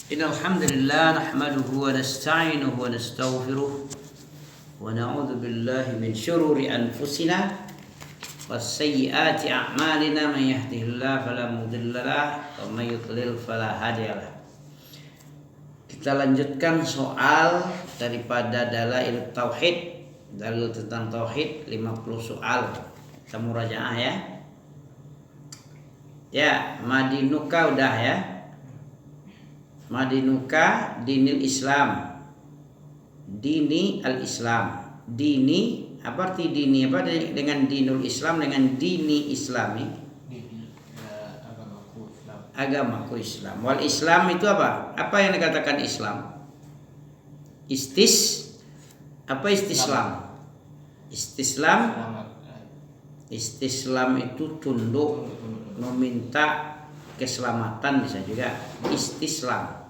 Innal hamdalillah nahmaduhu wa nasta'inuhu wa nastaghfiruh wa na'udzu billahi min shururi anfusina was-sayyiati a'malina man yahdihillahu fala mudilla lahu wa may yudlil fala hadiyalah. Kita lanjutkan soal daripada dalail tauhid, dalil tentang tauhid 50 soal. Kita murajaah ya. Ya, madinuka udah ya. Madinuka dinil Islam. Dini al-Islam. Dini apa arti dini? Apa dengan dinul Islam dengan dini Islami? Agamaku Islam. Agamaku Islam. Wal Islam itu apa? Apa yang dikatakan Islam? Apa istislam? Istislam. Istislam itu tunduk, meminta keselamatan, bisa juga istislam,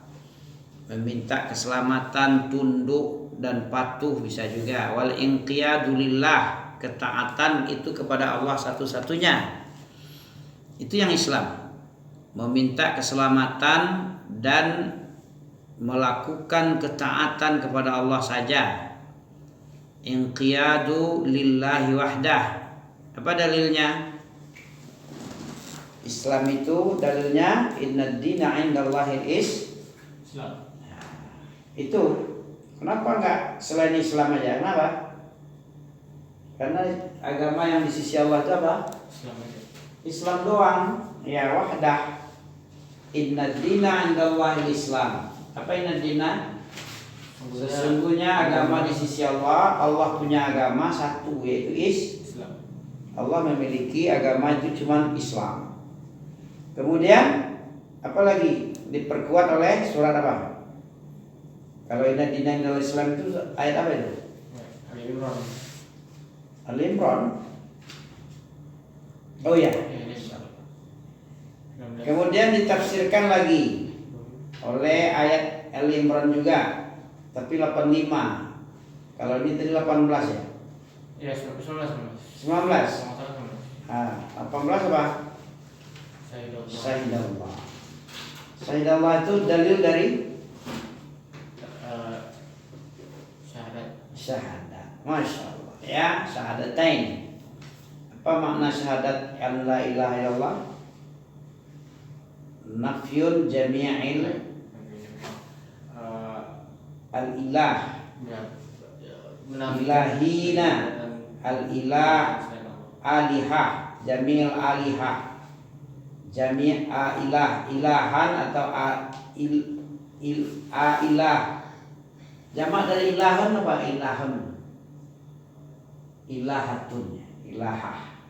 meminta keselamatan, tunduk dan patuh, bisa juga. Wal inqiyadu lillah, ketaatan itu kepada Allah satu-satunya, itu yang Islam, meminta keselamatan dan melakukan ketaatan kepada Allah saja. Inqiyadu lillahi wahdah. Apa dalilnya? Islam itu dalilnya innad dina 'indallahil Islam. Itu kenapa enggak selain Islam aja? Kenapa? Karena agama yang di sisi Allah itu apa? Islam doang. Ya, wahdah. Innad dina 'indallahil Islam. Apa innad dina? Sesungguhnya agama di sisi Allah, Allah punya agama satu, yaitu Islam. Allah memiliki agama itu cuma Islam. Kemudian apalagi diperkuat oleh surat apa? Kalau inna dina indal Islam itu ayat apa itu? Al-Imran. Oh ya. Kemudian ditafsirkan lagi oleh ayat Al-Imran juga, tapi 85. Kalau ini tadi 18 ya? Ya, 19. 19. 18 apa? Syahidallah. Syahidallah itu dalil dari syahadat. Masya Allah. Ya, syahadatain. Apa makna syahadat an la ilaha illallah? Nafyun jami'il al-ilah. Ilahina al-ilah alihah jamil alihah. Jami'a ilah, ilahan atau ilah. Jamak dari ilahan apa? Ilahan. Ilahatun, ilahah.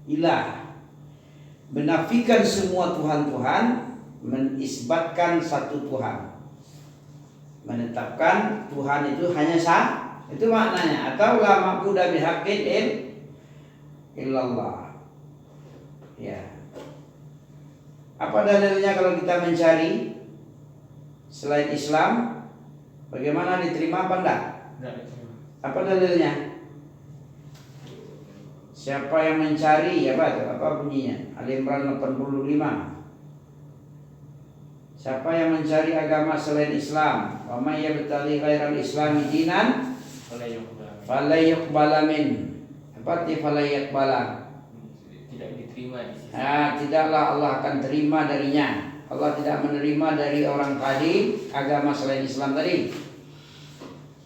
Ilah. Menafikan semua Tuhan-Tuhan, menisbatkan satu Tuhan. Menetapkan Tuhan itu hanya satu. Itu maknanya. Atau la ma'budu bihaqqin illallah. Ya. Apa dalilnya kalau kita mencari selain Islam? Bagaimana diterima apa enggak? Apa dalilnya? Siapa yang mencari apa itu? Apa bunyinya? Al-Imran 85. Siapa yang mencari agama selain Islam? Wa may yabtaghi ghairal islami dinan fala yuqbala min. Apa arti fala yuqbala? Tidak diterima di sisi. Tidaklah Allah akan terima darinya. Allah tidak menerima dari orang tadi agama selain Islam tadi.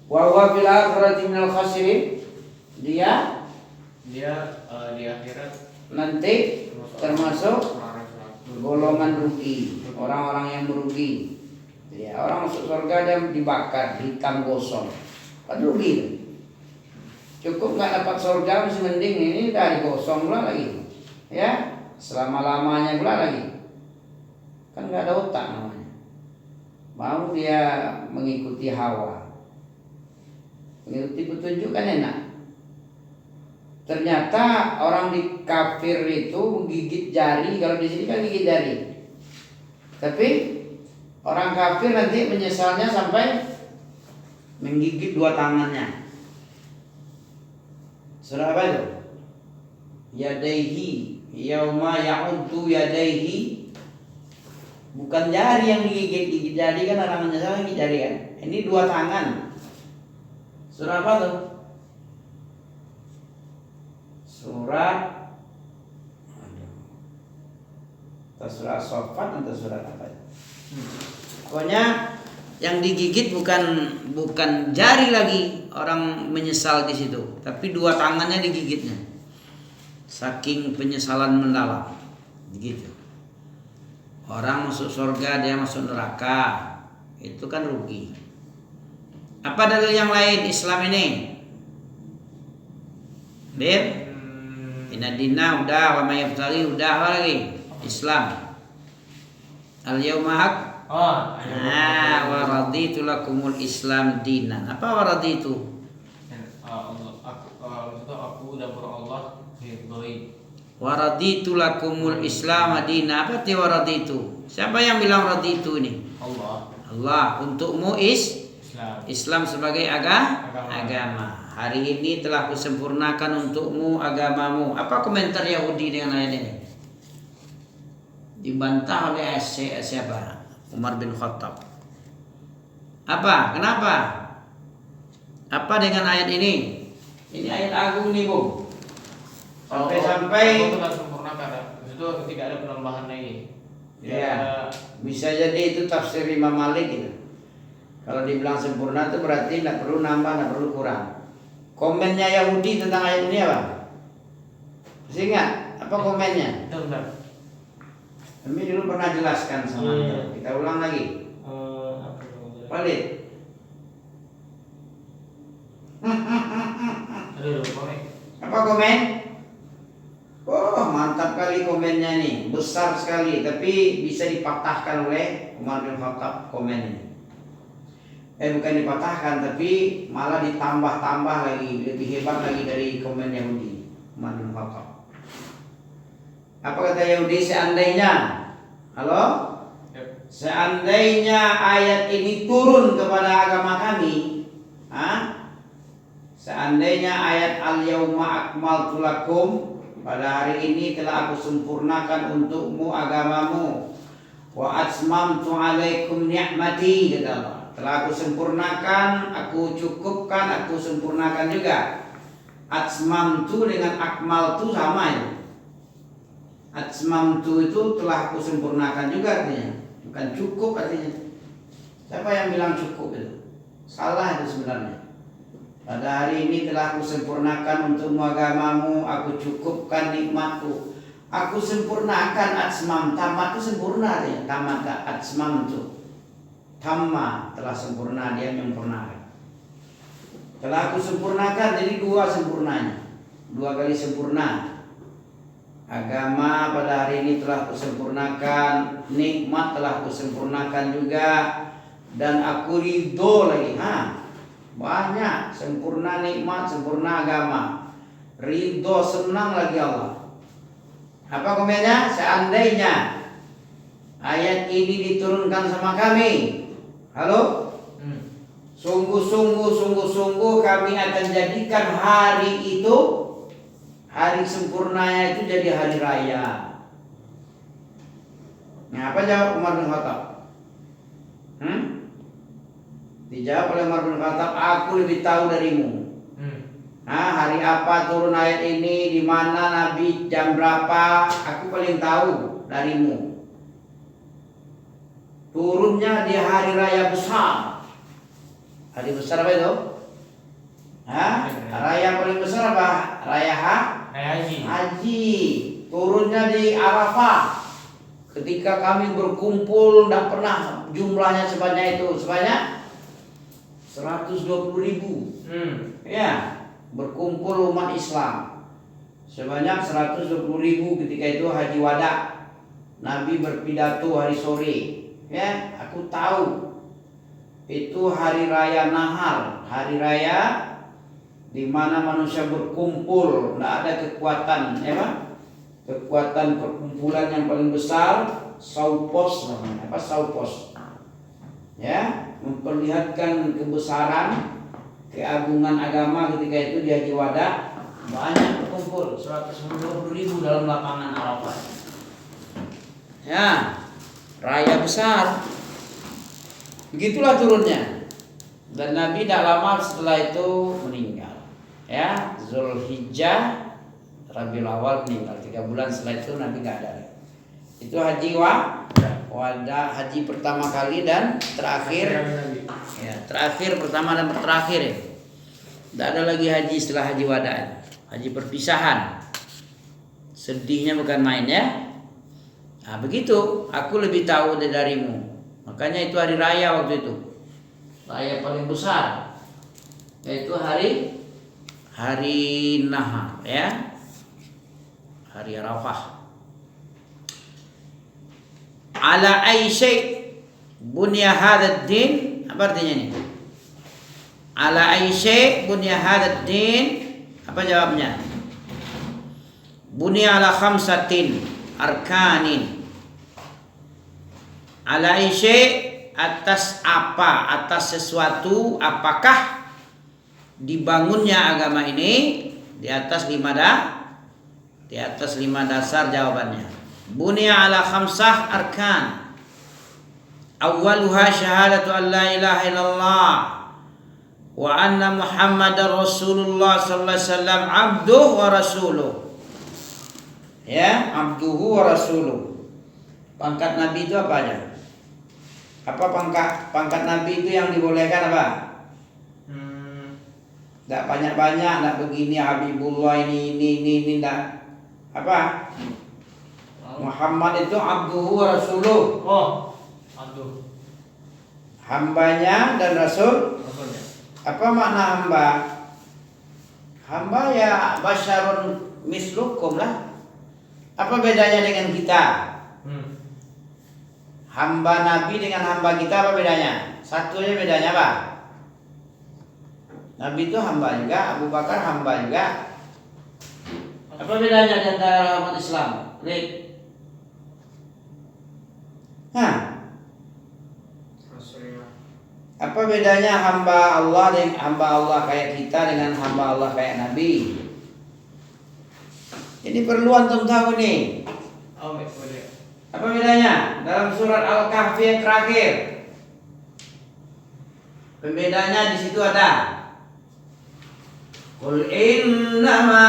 Wa huwa fil akhirati minal khasirin. Dia di akhirat nanti termasuk golongan rugi, orang-orang yang merugi. Ya, orang masuk surga dan dibakar, hitam gosong. Kan rugi. Cukup nggak dapat surga masih mending ini dari gosong pula lagi. Ya, selama-lamanya pula lagi. Kan nggak ada otak namanya. Mau dia mengikuti hawa, mengikuti petunjuk kan enak. Ternyata orang di kafir itu menggigit jari. Kalau di sini kan gigit jari. Tapi orang kafir nanti menyesalnya sampai menggigit dua tangannya. Surah apa itu? Yadaihi yauma ya'uddu yadaihi Bukan jari yang digigit, gigit jari kan orang menyesal gigit jari kan. Ini 2 tangan. Surah apa tuh? Surat atau surat Sofat atau surat apa? Pokoknya yang digigit bukan jari lagi, orang menyesal di situ, tapi 2 tangannya digigitnya. Saking penyesalan mendalam. Begitu. Orang masuk surga, dia masuk neraka. Itu kan rugi. Apa dalil yang lain Islam ini? Beb? Inna dina udah, wa may yabtaghi udah, apa lagi? Islam. Al-yawma haq. Wa raditu lakumul Islam dinan. Apa wa raditu? Aku dan Allah ridhoi. Wa raditu lakumul Islam dinan. Apa arti wa raditu? Siapa yang bilang raditu ini? Allah. Untukmu Islam sebagai agama. Hari ini telah kusempurnakan untukmu agamamu. Apa komentar Yahudi dengan ayat ini? Dibantah oleh siapa? Umar bin Khattab. Apa? Kenapa? Apa dengan ayat ini? Ini ayat agung nih, Bu. Sampai itu kan sempurnakan. Itu tidak ada penambahan lagi. Ya, bisa jadi itu tafsir Imam Malik gitu. Kalau dibilang sempurna itu berarti tidak perlu nambah, tidak perlu kurang. Komennya Yahudi tentang ayat ini apa? Masih ingat? Apa komennya? Benar. Kami dulu pernah jelaskan sama Anda. Kita ulang lagi. Balik. Apa komen? Oh, mantap kali komennya nih, besar sekali, tapi bisa dipatahkan oleh Umar bin Khattab komen ini. Bukan dipatahkan, tapi malah ditambah-tambah lagi, lebih hebat lagi dari komen Yahudi, Umar bin Khattab. Apa kata Yahudi? Seandainya, halo? Seandainya ayat ini turun kepada agama kami, seandainya ayat al-yawma akmaltu lakum, pada hari ini telah aku sempurnakan untukmu agamamu, wa atmamtu alaikum ni'mati, kata Allah. Telah aku sempurnakan, aku cukupkan, aku sempurnakan juga. Atmamtu dengan akmaltu sama ya. Atmamtu itu telah aku sempurnakan juga artinya, bukan cukup artinya. Siapa yang bilang cukup itu? Salah itu sebenarnya. Pada hari ini telah aku sempurnakan untukmu agamamu, aku cukupkan nikmatku. Aku sempurnakan atmam, tamat itu sempurna ya. Tamat atmam itu. Tamma telah sempurna, dia menyempurnakan. Telah aku sempurnakan, jadi 2 sempurnanya. 2 kali sempurna. Agama pada hari ini telah aku sempurnakan, nikmat telah aku sempurnakan juga, dan aku ridho lagi. Banyak, sempurna nikmat, sempurna agama, ridho, senang lagi Allah. Apa komennya? Seandainya ayat ini diturunkan sama kami, halo? Sungguh-sungguh kami akan jadikan hari itu, hari sempurnanya itu jadi hari raya. Nah, apa jawab Umar bin Khattab? Dijawab oleh Umar bin Khattab, aku lebih tahu darimu. Hari apa turun ayat ini, di mana Nabi, jam berapa, aku paling tahu darimu. Turunnya di hari raya besar. Hari besar apa itu? Raya paling besar apa? Raya Haji. Turunnya di Arafah. Ketika kami berkumpul, tidak pernah jumlahnya sebanyak itu. Sebanyak 120.000. Ya, berkumpul umat Islam sebanyak 120.000 ketika itu haji wada. Nabi berpidato hari sore. Ya, aku tahu itu hari raya Nahar, hari raya di mana manusia berkumpul, tidak ada kekuatan, ya Pak? Kekuatan perkumpulan yang paling besar, saupos namanya, apa saupos? Ya, memperlihatkan kebesaran, keagungan agama ketika itu di Haji Wada. Banyak berkumpul, 120.000 dalam lapangan Arafah. Ya, raya besar. Begitulah turunnya. Dan Nabi tidak lama setelah itu meninggal. Ya, Zulhijjah Rabiul Awal meninggal. 3 bulan setelah itu Nabi nggak ada. Itu haji wada, haji pertama kali dan terakhir. Ya, terakhir, pertama dan terakhir ya. Tidak ada lagi haji setelah haji wada. Haji perpisahan. Sedihnya bukan main ya. Nah begitu, aku lebih tahu darimu. Makanya itu hari raya waktu itu. Raya paling besar. Yaitu hari Nahar ya. Hari Arafah. Ala aisyai bunya hadad din. Apa artinya ini? Ala aisyai bunya hadad din. Apa jawabnya? Bunya ala khamsatin arkanin. Ala aisyai, atas apa? Atas sesuatu. Apakah dibangunnya agama ini? Di atas 5 dasar jawabannya. Bunya ala khamsah arkan. Awwaluha syahadatu an la ilaha illallah wa anna Muhammadar Rasulullah sallallahu alaihi wasallam abduhu wa rasuluh. Ya, abduhu wa rasuluh. Pangkat Nabi itu apa aja? Apa pangkat Nabi itu yang dibolehkan apa? Tidak banyak-banyak, tidak begini Habibullah ini tidak. Apa? Muhammad itu abduhu wa rasuluh. Oh, abduh. Hambanya dan rasul. Rasulnya. Apa makna hamba? Hamba ya basyarun mislukum lah. Apa bedanya dengan kita? Hamba Nabi dengan hamba kita apa bedanya? Satunya bedanya apa? Nabi itu hamba juga, Abu Bakar hamba juga. Apa bedanya di antara umat Islam? Rik. Apa bedanya hamba Allah dengan hamba Allah kayak kita dengan hamba Allah kayak Nabi? Ini perlu antum tahu nih. Oh, boleh. Apa bedanya? Dalam surat Al-Kahfi yang terakhir. Pembedanya di situ ada. Qul innama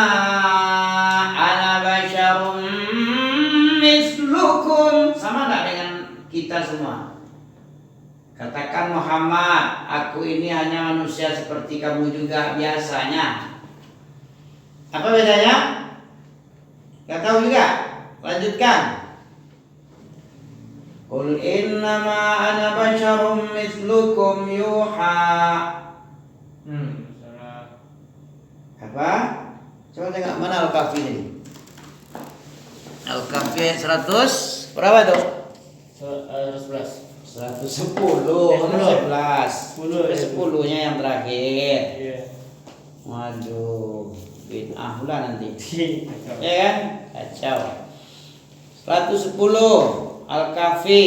ana basyarum mislukum. Sama enggak dengan kita semua? Katakan Muhammad, aku ini hanya manusia seperti kamu juga biasanya. Apa bedanya? Gak tahu juga. Lanjutkan. Qul innama ana basyarum mislukum yuha. Apa? Coba tengok mana Al-Kahfi ini. Al-Kahfi 100 berapa tuh? 111. 110, 10-nya yang terakhir. Iya. Waduh, bid'ah pula nanti. Ya kan? Kacau. 110 Al-Kahfi.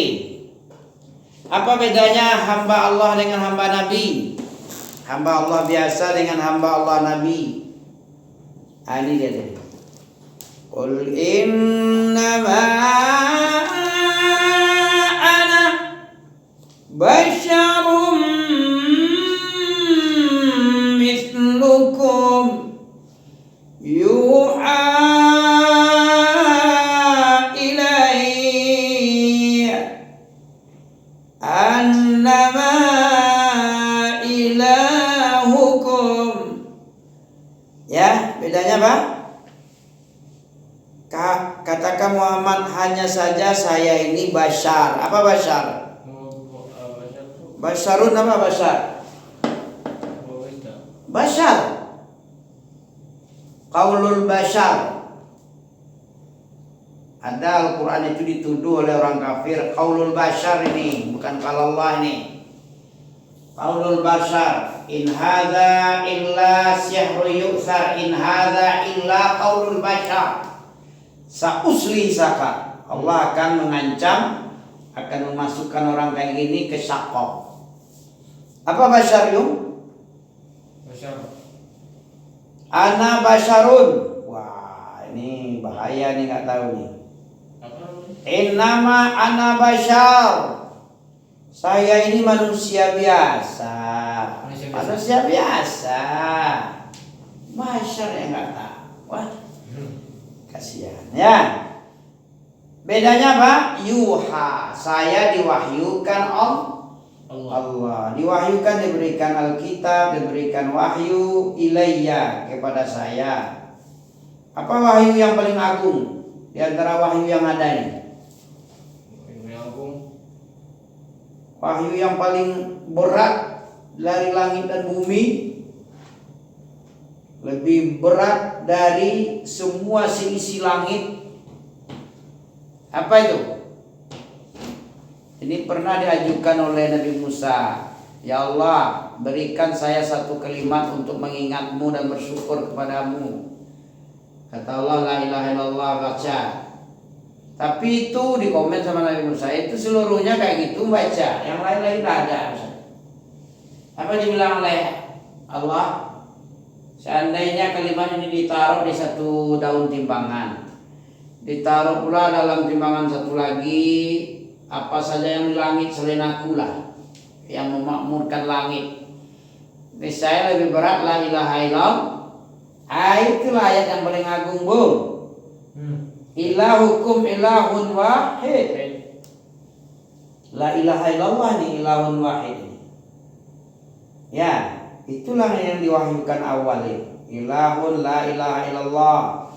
Apa bedanya hamba Allah dengan hamba Nabi? Hamba Allah biasa dengan hamba Allah Nabi. Ini dia tadi. Qul innama ana basyarum mislukum yuha ilayya annama ilahukum. Ya, bedanya apa? Katakan Muhammad, hanya saja saya ini basyar. Apa basyar? Basyarun apa basyar? Basyar. Qaulul basyar. Ada Al-Quran itu dituduh oleh orang kafir. Qaulul basyar ini, bukan qalallah ini. Qaulul basyar. In hadza illa sihru yu'thar. In hadza illa qaulul basyar. Sausli saka. Allah akan mengancam, akan memasukkan orang kayak gini ke syaqaq. Apa basyar yuk? Basyar. Ana basyarun. Wah, ini bahaya nih, nggak tahu nih. Apa? Innama ana bashar. Saya ini manusia biasa. Manusia biasa. Bashar yang nggak tahu. Wah, kasihan ya. Bedanya apa? Yuha. Saya diwahyukan Allah. Diwahyukan, diberikan Alkitab, diberikan wahyu ilayya kepada saya. Apa wahyu yang paling agung di antara wahyu yang ada ini? Wahyu yang paling berat dari langit dan bumi, lebih berat dari semua seisi langit. Apa itu? Ini pernah diajukan oleh Nabi Musa. Ya Allah, berikan saya satu kalimat untuk mengingatmu dan bersyukur kepadamu. Kata Allah, la ilaha illallah, baca. Tapi itu di komen sama Nabi Musa, itu seluruhnya kayak gitu baca, yang lain-lain tidak ada. Apa dibilang oleh Allah? Seandainya kalimat ini ditaruh di satu daun timbangan, ditaruh pula dalam timbangan satu lagi, apa saja yang di langit selain aku lah yang memakmurkan langit. Ini saya lebih berat la ilaha illallah. Itulah ayat yang paling agung, Bung. Ilahukum ilahun wahid. La ilaha illallah ni ilahun wahid. Ya, itulah yang diwahyukan awal ini. Ilahun la ilaha illallah.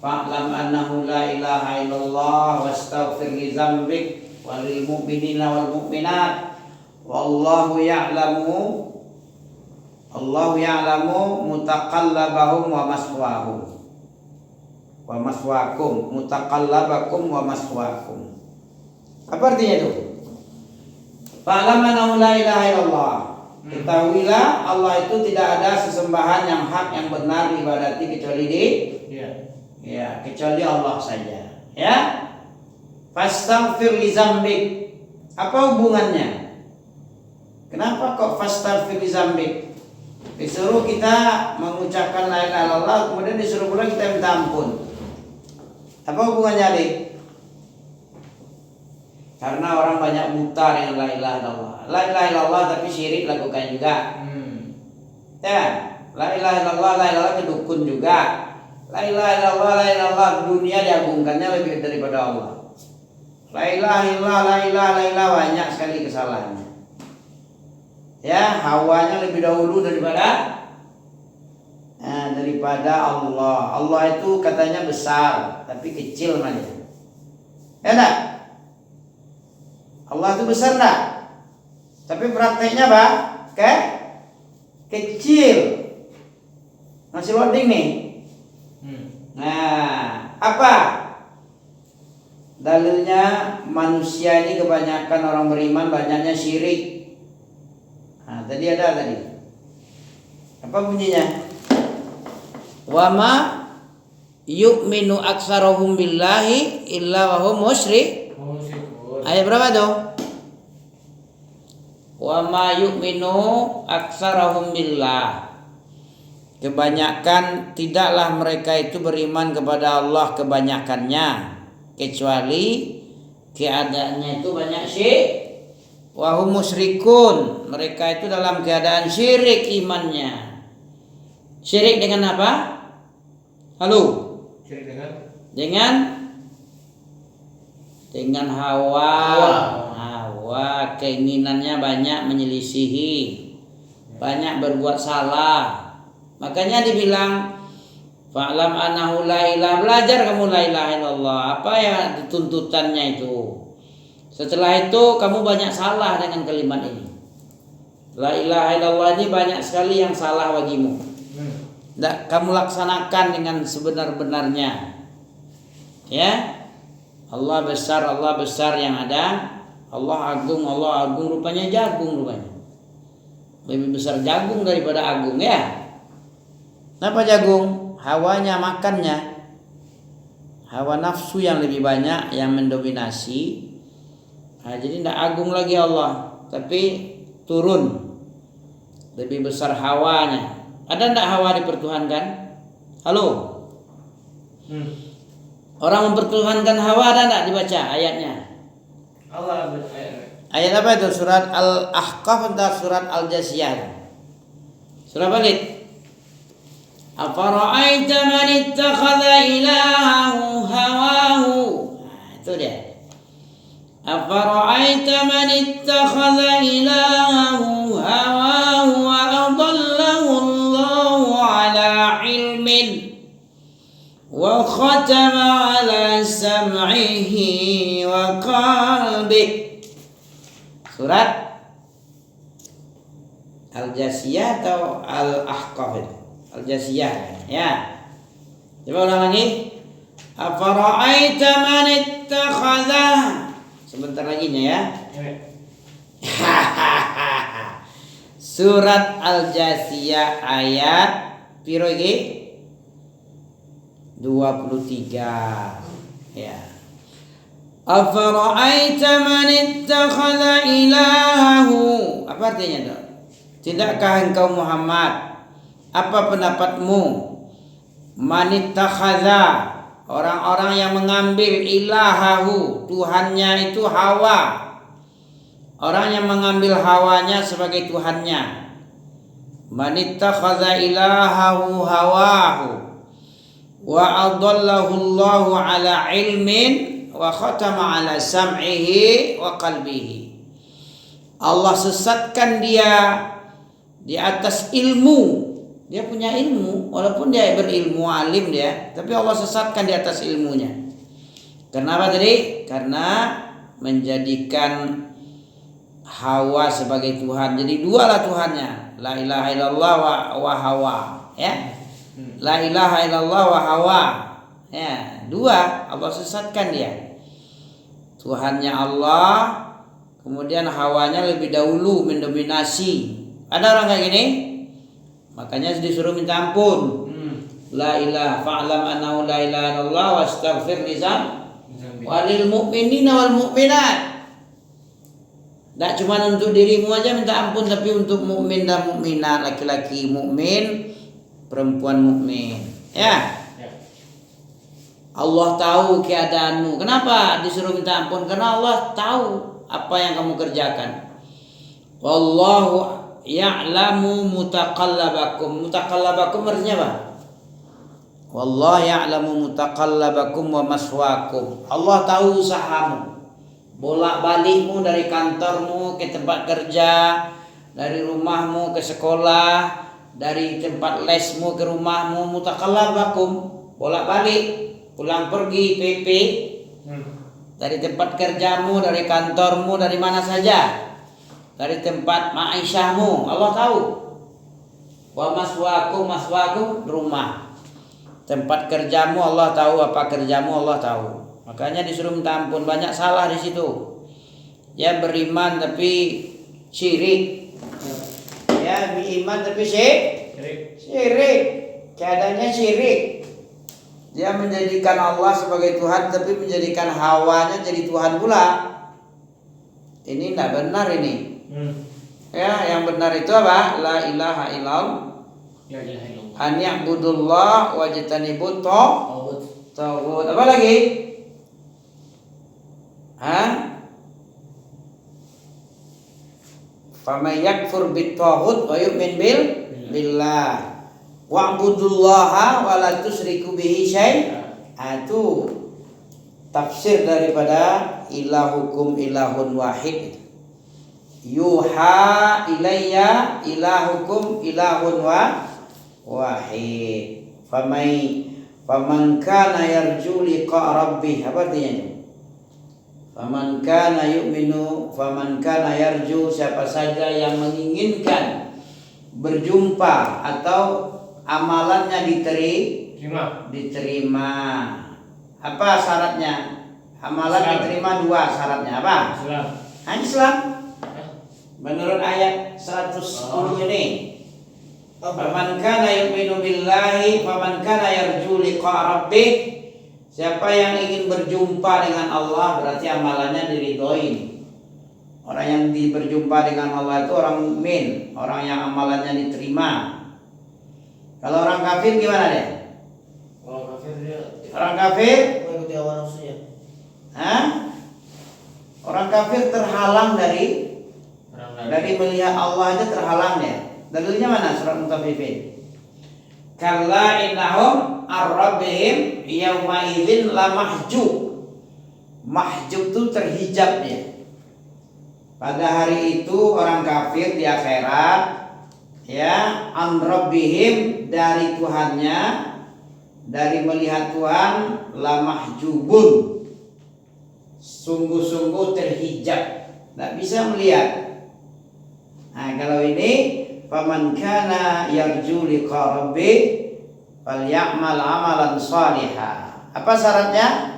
Fa'lam annahu la ilaha illallah wastaghfir li dzambik walil mu'minina wal mu'minat. Wallahu ya'lamu mutaqallabahum wa maswahum. Wa maswakum, mutaqallabakum wa maswakum. Apa artinya itu? Fa'lam annahu la ilaha illallah. Ketahuilah Allah itu tidak ada sesembahan yang hak yang benar diibadati kecuali kecuali Allah saja. Ya. Fastaghfir li dzambik. Apa hubungannya? Kenapa kok fastaghfir li dzambik? Disuruh kita mengucapkan la ilaha illallah, kemudian disuruh pula kita minta ampun. Apa hubungannya, Adik? Karena orang banyak buta dengan la ilaha illallah. La ilaha illallah tapi syirik lakukan juga. Ya, la ilaha illallah, la ilaha illallah ke dukun juga. La ilaha illallah, la ilaha illallah dunia diagungkannya lebih daripada Allah. La ilaha illallah, la ilaha banyak sekali kesalahannya. Ya, hawanya lebih dahulu daripada Allah. Allah itu katanya besar, tapi kecil malah. Ya enggak? Allah itu besar enggak? Tapi prakteknya apa? Kecil. Masih loading nih. Nah, apa? Dalilnya manusia ini kebanyakan orang beriman banyaknya syirik. Nah, tadi ada tadi. Apa bunyinya? Wa ma yu'minu aksarohum billahi illa wa hum musyrik. Ayat berapa tuh? Wa ma yu'minu aksarohum billah. Kebanyakan tidaklah mereka itu beriman kepada Allah kebanyakannya, kecuali keadaannya itu banyak syirik. Wa hum musyrikun. Mereka itu dalam keadaan syirik imannya. Syirik dengan apa? Halo. Syirik dengan hawa, keinginannya banyak menyelisihi, banyak berbuat salah. Makanya dibilang fa'lam annahu la ilaha, belajar kamu la ilaha illallah. Apa ya tuntutannya itu? Setelah itu kamu banyak salah dengan kalimat ini. La ilaha illallah ini banyak sekali yang salah bagimu. Tidak kamu laksanakan dengan sebenar-benarnya. Ya. Allah besar yang ada. Allah agung rupanya jagung rupanya. Lebih besar jagung daripada agung ya. Kenapa jagung? Hawanya makannya. Hawa nafsu yang lebih banyak yang mendominasi. Nah, jadi tidak agung lagi Allah, tapi turun. Lebih besar hawanya. Ada tidak hawa dipertuhankan? Halo? Orang mempertuhankan hawa ada enggak dibaca ayatnya? Allah Ayat apa itu? Surat Al-Ahqaf atau surat Al-Jasiyah? Surah balik. Afara'aita man ittakhadha ilahahu hawahu. Nah, itu dia. Afara'aita man ittakhadha ilahahu hawahu wa adallahu Allahu ala ilmin wa khatama ala sam'ihi wa qalbihi. Surat Al-Jasiyah atau Al-Ahqaf itu? Al-Jasiyah ya. Coba ulang lagi. Afara'aita man ittakhadha. Sebentar lagi ya. Surat Al-Jasiyah ayat piro iki? 23 ya. Afara'aita man ittakhadha ilahahu. Apa artinya itu? Tidakkah engkau Muhammad, apa pendapatmu? Man ittakhadha, orang-orang yang mengambil ilahahu, Tuhannya itu hawa. Orang yang mengambil hawanya sebagai Tuhannya. Man ittakhadha ilahahu hawahu wa adallahu Allahu ala ilmin wa khatama ala sam'ihi wa qalbihi. Allah sesatkan dia di atas ilmu. Dia punya ilmu, walaupun dia berilmu alim dia, tapi Allah sesatkan di atas ilmunya. Kenapa tadi? Karena menjadikan hawa sebagai Tuhan. Jadi dua lah Tuhannya. La ilaha illallah wa hawa. Ya. La ilaha illallah wa hawa. Ya, dua. Allah sesatkan dia. Tuhannya Allah, kemudian hawanya lebih dahulu mendominasi. Ada orang kayak gini? Makanya disuruh minta ampun. La ilaha fa'lam annahu la ilaha illallah wastaghfir walil mu'minina wal mu'minat. Tak cuma untuk dirimu aja minta ampun, tapi untuk mukmin dan mukminat, laki-laki mukmin, perempuan mukmin. Ya. Allah tahu keadaanmu. Kenapa disuruh minta ampun? Karena Allah tahu apa yang kamu kerjakan. Wallahu ya'lamu mutaqallabakum. Mutaqallabakum artinya apa? Wallahu ya'lamu mutaqallabakum wa maswaakum. Allah tahu usahamu. Bolak-balikmu dari kantormu ke tempat kerja, dari rumahmu ke sekolah, dari tempat lesmu ke rumahmu, mutaqallabakum, bolak-balik, pulang pergi, PP, dari tempat kerjamu, dari kantormu, dari mana saja, dari tempat ma'isyahmu, Allah tahu. Wa maswaakum rumah, tempat kerjamu Allah tahu, apa kerjamu Allah tahu. Makanya disuruh minta ampun. Banyak salah di situ. Ya, beriman tapi syirik. Ya, beriman tapi syirik. Keadaannya syirik. Dia menjadikan Allah sebagai Tuhan, tapi menjadikan hawanya jadi Tuhan pula. Ini tidak benar ini. Ya, yang benar itu apa? La ilaha illallah. An ya'budullah wajtanibut taghut. Apa lagi? Faman yakfur bit-taghut wa yu'min billah wa'budullaha wa la tusyriku bihi syai'an. Itu tafsir daripada ilahukum ilahun wahid. Yuha ilayya ilahukum ilahun wahid. Faman kana yarju liqa rabbih. Apa artinya itu? Faman kana yu'minu, faman kana yarju, siapa saja yang menginginkan berjumpa atau amalannya diterima. Apa syaratnya? Amalan Islam. Diterima dua syaratnya apa? Islam. Menurut ayat 110 ini. Faman kana yu'minu billahi, faman kana yarju liqa rabbih. Siapa yang ingin berjumpa dengan Allah berarti amalannya diridhoi. Orang yang berjumpa dengan Allah itu orang mukmin, orang yang amalannya diterima. Kalau orang kafir gimana deh? Orang kafir hawa nafsunya. Hah? Orang kafir terhalang dari melihat Allah aja terhalang ya. Dalilnya mana? Surat Mutaffifin. Kalla innahum ar-rabbihim yawma idzin la mahjub. Mahjub itu terhijab ya. Pada hari itu orang kafir di akhirat ya an rabbihim dari Tuhannya, dari melihat Tuhan la mahjubun, sungguh-sungguh terhijab, tidak bisa melihat. Nah kalau ini faman kana yarju liqa rabbi falyamal amalan shaliha. Apa syaratnya?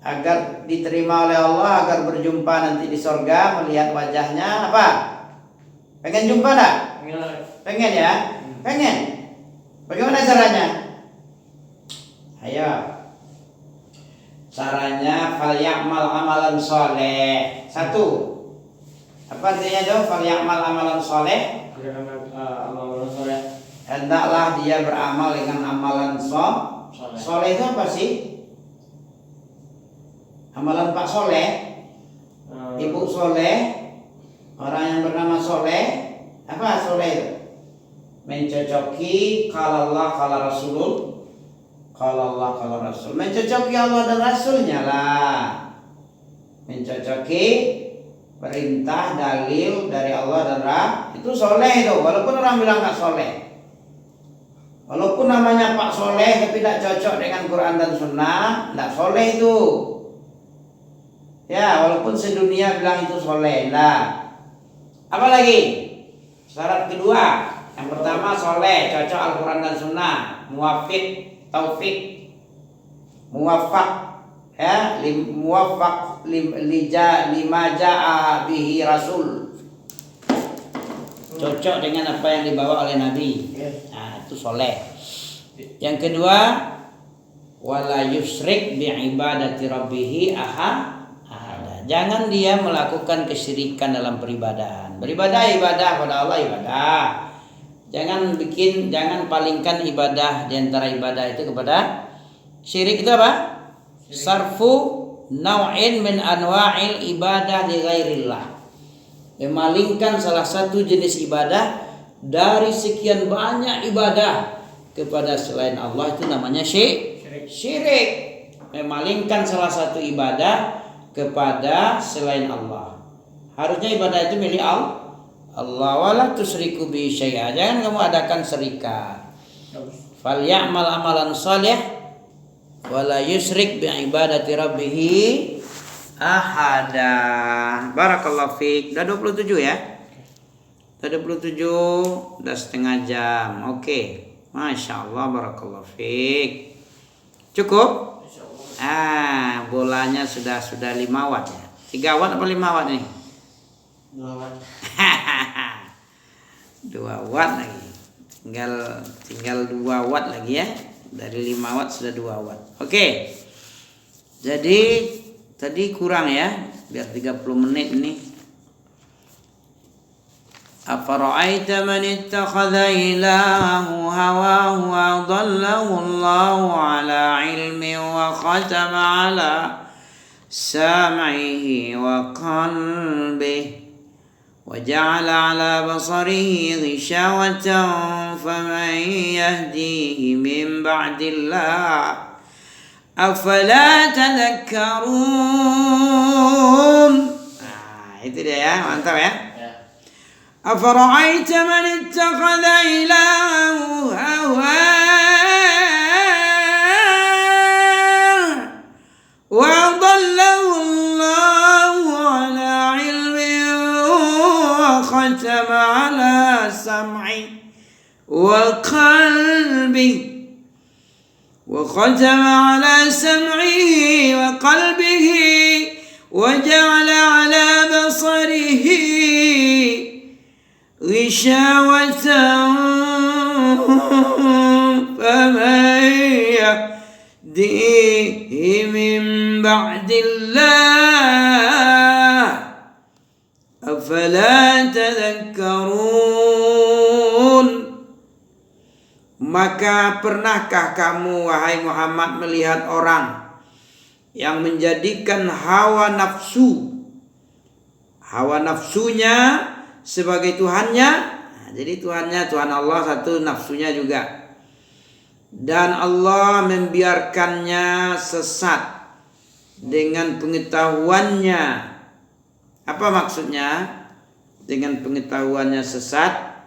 Agar diterima oleh Allah, agar berjumpa nanti di sorga, melihat wajahnya apa? Pengen jumpa enggak? Pengen ya? Pengen. Bagaimana caranya? Ayo. Caranya falyamal amalan sholeh. Satu. Apa artinya itu? Falyamal amalan sholeh. Amalan soleh. Hendaklah dia beramal dengan amalan soleh. Soleh itu apa sih? Amalan Pak Soleh, Ibu Soleh, orang yang bernama Soleh. Apa Soleh itu? Mencocoki kalau Allah kalau Rasulul, kalau Allah kalau Rasul. Mencocoki Allah dan Rasulnya lah. Mencocoki perintah dalil dari Allah dan Rasul. Itu soleh itu. Walaupun orang bilang nggak soleh, walaupun namanya Pak Soleh tapi tidak cocok dengan Quran dan Sunnah, tidak soleh itu. Ya, walaupun sedunia bilang itu soleh. Nah, apa lagi? Syarat kedua, yang pertama soleh, cocok Al-Quran dan Sunnah, muwafiq, taufik, muwafaq, ya, muwafaq lima ja'a bihi Rasul. Cocok dengan apa yang dibawa oleh Nabi. Nah, itu soleh. Yang kedua, wala yusyrik bi ibadati rabbih ahad. Jangan dia melakukan kesyirikan dalam peribadahan. Beribadah ibadah pada Allah ibadah. Jangan palingkan ibadah di antara ibadah itu kepada syirik. Itu apa? Sarfu naw'in min anwa'il ibadah li ghairillah. Memalingkan salah satu jenis ibadah dari sekian banyak ibadah kepada selain Allah, itu namanya syirik. Memalingkan salah satu ibadah kepada selain Allah. Harusnya ibadah itu milik Allah. Wala tusyriku bi syai'a. Jangan kamu adakan syirikat. Falyamal amalan shalih wala yusyrik bi ibadati rabbih ahada. Barakallahu fiik. Udah 27 ya? Udah 27, udah setengah jam. Oke. Masya Allah, barakallahu fiik. Cukup? Bolanya sudah 5 watt ya. 3 watt apa 5 watt nih? 2 watt. 2 watt lagi. Tinggal 2 watt lagi ya. Dari 5 watt sudah 2 watt. Oke. Jadi tadi kurang ya. Biar 30 menit ini. Afara'aita man ittakhadha ilahahu hawahu wa adallahu Allahu ala ilmin wa khatama ala sam'ihi wa qalbihi wa ja'ala ala basarihi ghishawatan faman yahdihi min ba'dillah afala tadhakkarun. Itu dia ya, mantap ya. أفرأيت من اتخذ إلهه هواه وأضله الله على علم وختم على سمعه وقلبه وقلبه وجعل على بصره غشاوة فمن يهديه من بعد الله أفلا تذكرون. Maka pernahkah kamu wahai Muhammad melihat orang yang menjadikan hawa nafsunya sebagai Tuhannya. Nah, jadi Tuhannya Tuhan Allah satu, nafsunya juga. Dan Allah membiarkannya sesat dengan pengetahuannya. Apa maksudnya dengan pengetahuannya sesat?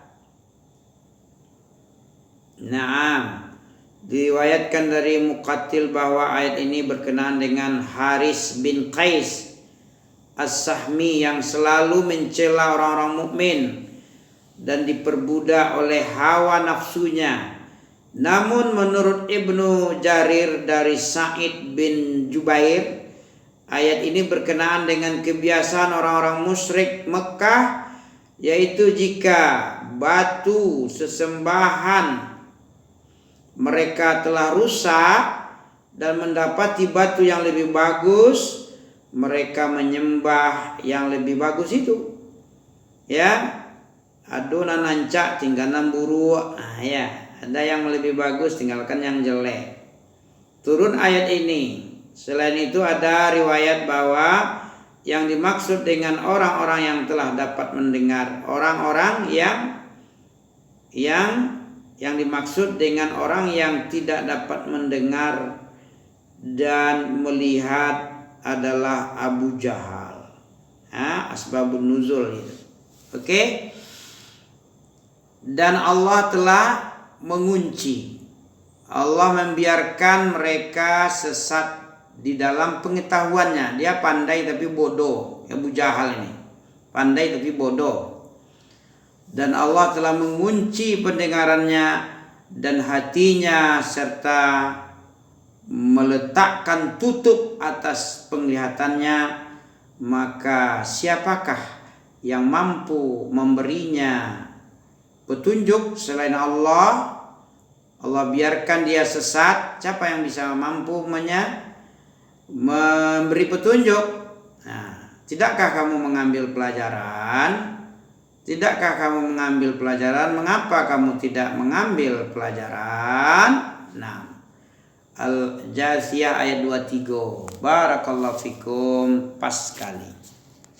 Naam, diriwayatkan dari Muqatil bahwa ayat ini berkenaan dengan Haris bin Qais As-Sahmi yang selalu mencela orang-orang mukmin dan diperbudak oleh hawa nafsunya. Namun menurut Ibnu Jarir dari Sa'id bin Jubair, ayat ini berkenaan dengan kebiasaan orang-orang musyrik Mekah, yaitu jika batu sesembahan mereka telah rusak dan mendapati batu yang lebih bagus, mereka menyembah yang lebih bagus itu. Ya, adonan nancak tinggalan buru. Ya, ada yang lebih bagus, tinggalkan yang jelek. Turun ayat ini. Selain itu ada riwayat bahwa yang dimaksud dengan orang-orang yang telah dapat mendengar, orang-orang yang dimaksud dengan orang yang tidak dapat mendengar dan melihat adalah Abu Jahal. Asbabun nuzul itu. Oke. Dan Allah telah mengunci. Allah membiarkan mereka sesat di dalam pengetahuannya. Dia pandai tapi bodoh. Abu Jahal ini pandai tapi bodoh. Dan Allah telah mengunci pendengarannya dan hatinya, serta meletakkan tutup atas penglihatannya. Maka siapakah yang mampu memberinya petunjuk selain Allah? Allah biarkan dia sesat. Siapa yang bisa mampu memberi petunjuk? Nah, tidakkah kamu mengambil pelajaran? Tidakkah kamu mengambil pelajaran? Mengapa kamu tidak mengambil pelajaran? Nah, Al-Jasiyah ayat 23. Barakallahu fikum. Pas sekali.